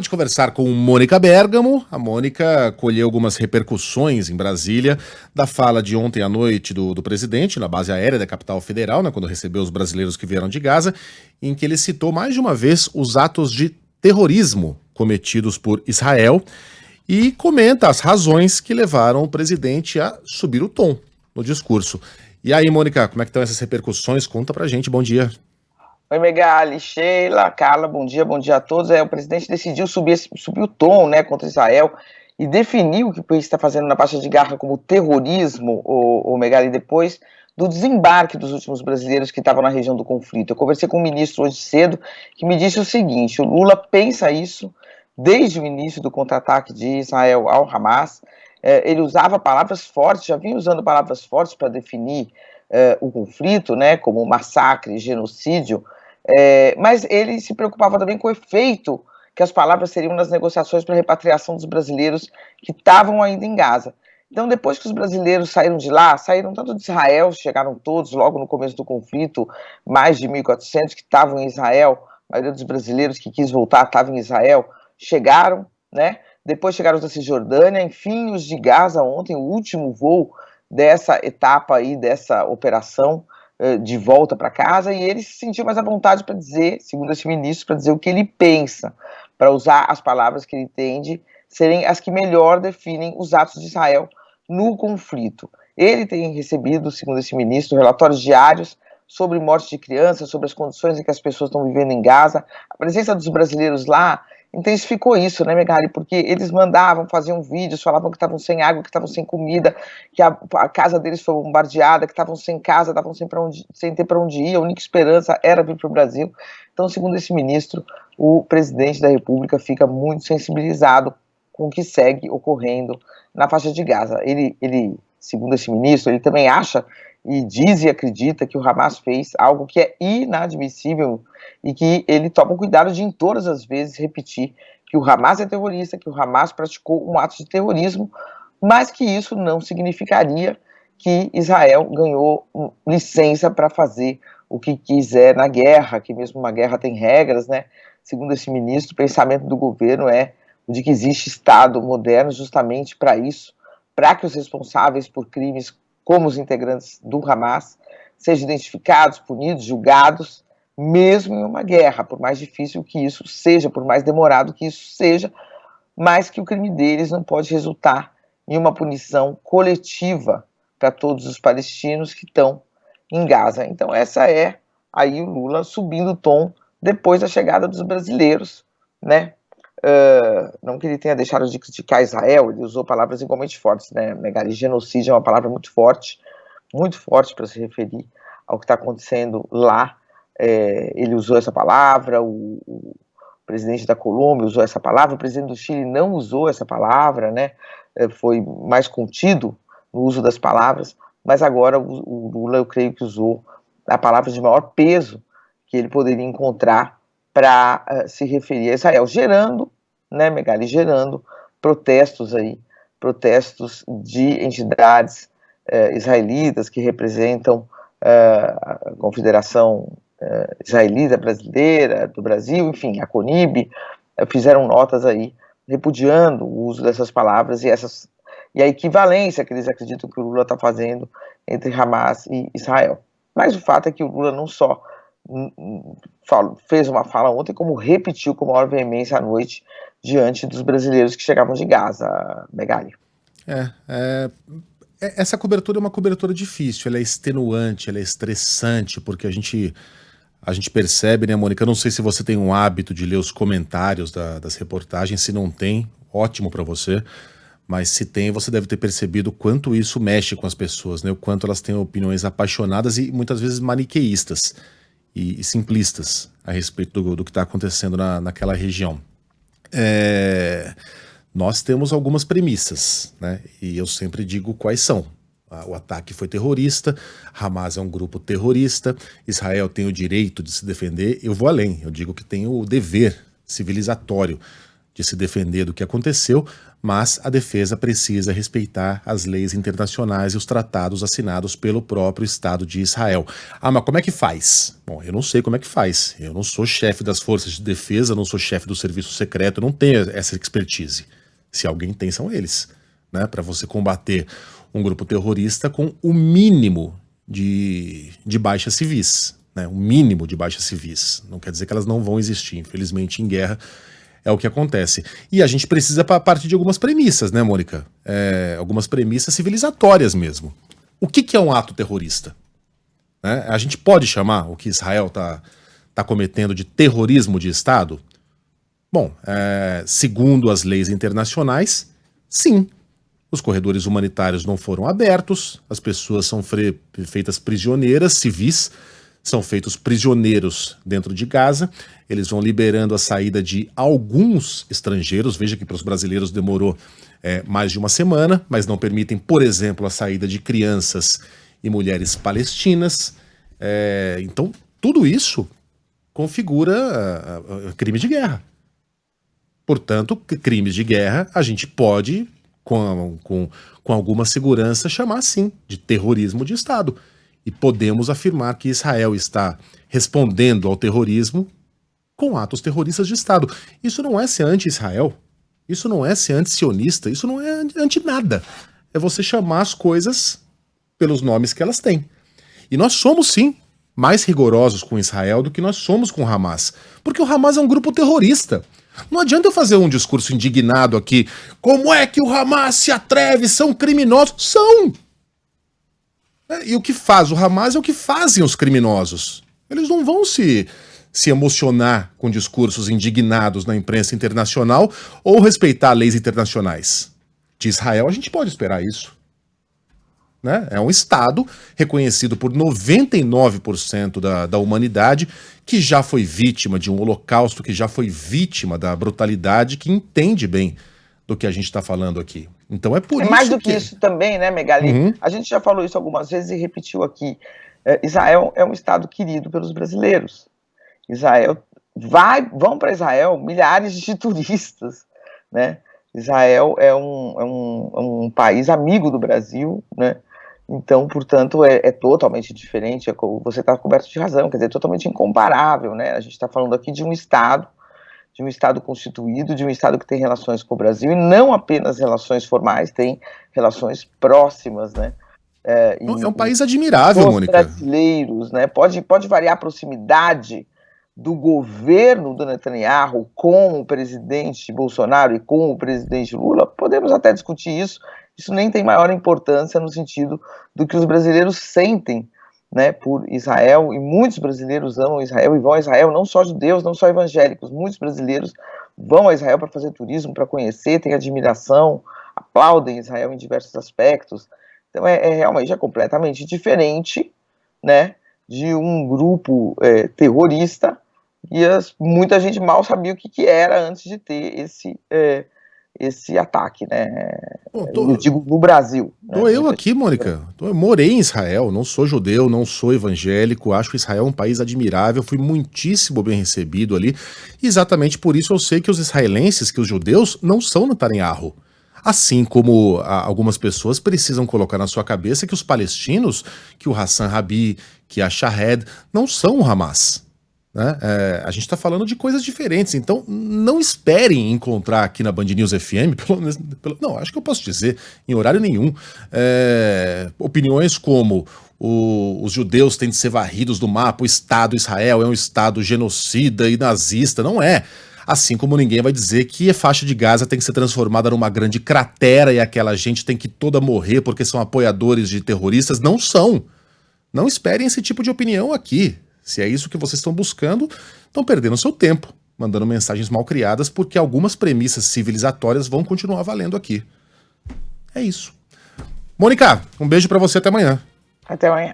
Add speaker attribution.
Speaker 1: De conversar com Mônica Bergamo. A Mônica colheu algumas repercussões em Brasília da fala de ontem à noite do presidente na base aérea da capital federal, né, quando recebeu os brasileiros que vieram de Gaza, em que ele citou mais de uma vez os atos de terrorismo cometidos por Israel e comenta as razões que levaram o presidente a subir o tom no discurso. E aí, Mônica, como é que estão essas repercussões? Conta pra gente, bom dia.
Speaker 2: Oi, Megali, Sheila, Carla, bom dia a todos. O presidente decidiu subir o tom, né, contra Israel e definiu o que o país está fazendo na faixa de Gaza como terrorismo, o Megali, depois do desembarque dos últimos brasileiros que estavam na região do conflito. Eu conversei com o ministro hoje cedo, que me disse o seguinte: o Lula pensa isso desde o início do contra-ataque de Israel ao Hamas. Ele usava palavras fortes, já vinha usando palavras fortes para definir o conflito, né, como massacre, genocídio, mas ele se preocupava também com o efeito que as palavras teriam nas negociações para a repatriação dos brasileiros que estavam ainda em Gaza. Então, depois que os brasileiros saíram de lá, saíram tanto de Israel, chegaram todos logo no começo do conflito, mais de 1.400 que estavam em Israel, a maioria dos brasileiros que quis voltar estava em Israel, chegaram, né? Depois chegaram os da Cisjordânia, enfim, os de Gaza ontem, o último voo dessa etapa aí, dessa operação de volta para casa, e ele se sentiu mais à vontade para dizer, segundo esse ministro, para dizer o que ele pensa, para usar as palavras que ele entende serem as que melhor definem os atos de Israel no conflito. Ele tem recebido, segundo esse ministro, relatórios diários sobre morte de crianças, sobre as condições em que as pessoas estão vivendo em Gaza. A presença dos brasileiros lá intensificou isso, né, Megali? Porque eles mandavam, faziam vídeos, falavam que estavam sem água, que estavam sem comida, que a casa deles foi bombardeada, que estavam sem casa, estavam sem ter para onde ir, a única esperança era vir para o Brasil. Então, segundo esse ministro, o presidente da República fica muito sensibilizado com o que segue ocorrendo na faixa de Gaza. Ele, segundo esse ministro, ele também acha e diz e acredita que o Hamas fez algo que é inadmissível e que ele toma cuidado de, em todas as vezes, repetir que o Hamas é terrorista, que o Hamas praticou um ato de terrorismo, mas que isso não significaria que Israel ganhou licença para fazer o que quiser na guerra, que mesmo uma guerra tem regras, né? Segundo esse ministro, o pensamento do governo é o de que existe Estado moderno justamente para isso, para que os responsáveis por crimes como os integrantes do Hamas sejam identificados, punidos, julgados, mesmo em uma guerra, por mais difícil que isso seja, por mais demorado que isso seja, mas que o crime deles não pode resultar em uma punição coletiva para todos os palestinos que estão em Gaza. Então essa é aí o Lula subindo o tom depois da chegada dos brasileiros, né? Não que ele tenha deixado de criticar Israel, ele usou palavras igualmente fortes, né, Megali? Genocídio é uma palavra muito forte para se referir ao que está acontecendo lá. Ele usou essa palavra, o presidente da Colômbia usou essa palavra, o presidente do Chile não usou essa palavra, né? Foi mais contido no uso das palavras, mas agora o Lula, eu creio que usou a palavra de maior peso que ele poderia encontrar para se referir a Israel, gerando, né, Megali, gerando protestos aí, protestos de entidades israelitas que representam a Confederação Israelita Brasileira, do Brasil, enfim, a CONIB, fizeram notas aí repudiando o uso dessas palavras e a equivalência que eles acreditam que o Lula está fazendo entre Hamas e Israel. Mas o fato é que o Lula não só fez uma fala ontem, como repetiu com maior veemência à noite diante dos brasileiros que chegavam de Gaza, Megali.
Speaker 1: Essa cobertura é uma cobertura difícil, ela é extenuante, ela é estressante, porque a gente percebe, né, Mônica? Eu não sei se você tem um hábito de ler os comentários das reportagens, se não tem, ótimo para você, mas se tem, você deve ter percebido o quanto isso mexe com as pessoas, né? O quanto elas têm opiniões apaixonadas e muitas vezes maniqueístas e simplistas a respeito do que está acontecendo naquela região. Nós temos algumas premissas, né? E eu sempre digo quais são. O ataque foi terrorista, Hamas é um grupo terrorista, Israel tem o direito de se defender. Eu vou além, eu digo que tem o dever civilizatório de se defender do que aconteceu, mas a defesa precisa respeitar as leis internacionais e os tratados assinados pelo próprio Estado de Israel. Ah, mas como é que faz? Bom, eu não sei como é que faz. Eu não sou chefe das forças de defesa, não sou chefe do serviço secreto, não tenho essa expertise. Se alguém tem, são eles, né? Para você combater um grupo terrorista com o mínimo de baixas civis, né? O mínimo de baixas civis. Não quer dizer que elas não vão existir. Infelizmente, em guerra é o que acontece. E a gente precisa partir de algumas premissas, né, Mônica? Algumas premissas civilizatórias mesmo. O que é um ato terrorista? Né? A gente pode chamar o que Israel tá cometendo de terrorismo de Estado? Bom, segundo as leis internacionais, sim. Os corredores humanitários não foram abertos, as pessoas são feitas prisioneiras, civis, são feitos prisioneiros dentro de Gaza, eles vão liberando a saída de alguns estrangeiros, veja que para os brasileiros demorou mais de uma semana, mas não permitem, por exemplo, a saída de crianças e mulheres palestinas. Então, tudo isso configura crime de guerra. Portanto, crimes de guerra a gente pode, com alguma segurança, chamar sim de terrorismo de Estado. E podemos afirmar que Israel está respondendo ao terrorismo com atos terroristas de Estado. Isso não é ser anti-Israel, isso não é ser anti-sionista, isso não é anti-nada. É você chamar as coisas pelos nomes que elas têm. E nós somos, sim, mais rigorosos com Israel do que nós somos com o Hamas. Porque o Hamas é um grupo terrorista. Não adianta eu fazer um discurso indignado aqui. Como é que o Hamas se atreve? São criminosos? São! E o que faz o Hamas é o que fazem os criminosos. Eles não vão se emocionar com discursos indignados na imprensa internacional ou respeitar leis internacionais. De Israel a gente pode esperar isso. Né? É um Estado reconhecido por 99% da humanidade, que já foi vítima de um holocausto, que já foi vítima da brutalidade, que entende bem do que a gente está falando aqui. Então é por isso
Speaker 2: mais do que isso também, né, Megali?
Speaker 1: Uhum.
Speaker 2: A gente já falou isso algumas vezes e repetiu aqui. Israel é um Estado querido pelos brasileiros. Vão para Israel milhares de turistas, né? Israel é um país amigo do Brasil, né? Então, portanto, é totalmente diferente. Você está coberto de razão, quer dizer, totalmente incomparável, né? A gente está falando aqui de um Estado constituído, de um Estado que tem relações com o Brasil, e não apenas relações formais, tem relações próximas, né?
Speaker 1: É um país admirável, Mônica.
Speaker 2: Brasileiros, né? Pode variar a proximidade do governo do Netanyahu com o presidente Bolsonaro e com o presidente Lula, podemos até discutir isso. Isso nem tem maior importância no sentido do que os brasileiros sentem, né, por Israel, e muitos brasileiros amam Israel e vão a Israel, não só judeus, não só evangélicos, muitos brasileiros vão a Israel para fazer turismo, para conhecer, têm admiração, aplaudem Israel em diversos aspectos. Então realmente completamente diferente, né, de um grupo terrorista, e muita gente mal sabia o que era antes de ter esse ataque, né? Eu digo no Brasil.
Speaker 1: Tô eu aqui, Mônica. Eu morei em Israel, não sou judeu, não sou evangélico, acho Israel um país admirável, fui muitíssimo bem recebido ali, e exatamente por isso eu sei que os israelenses, que os judeus, não são Netanyahu. Assim como algumas pessoas precisam colocar na sua cabeça que os palestinos, que o Hassan Rabi, que a Shahed, não são o Hamas. Né? A gente está falando de coisas diferentes, então não esperem encontrar aqui na Band News FM, não, acho que eu posso dizer, em horário nenhum, opiniões como os judeus têm de ser varridos do mapa, o Estado Israel é um Estado genocida e nazista, não é. Assim como ninguém vai dizer que a faixa de Gaza tem que ser transformada numa grande cratera e aquela gente tem que toda morrer porque são apoiadores de terroristas, não são. Não esperem esse tipo de opinião aqui. Se é isso que vocês estão buscando, estão perdendo seu tempo, mandando mensagens mal criadas, porque algumas premissas civilizatórias vão continuar valendo aqui. É isso. Mônica, um beijo pra você, até amanhã.
Speaker 2: Até amanhã.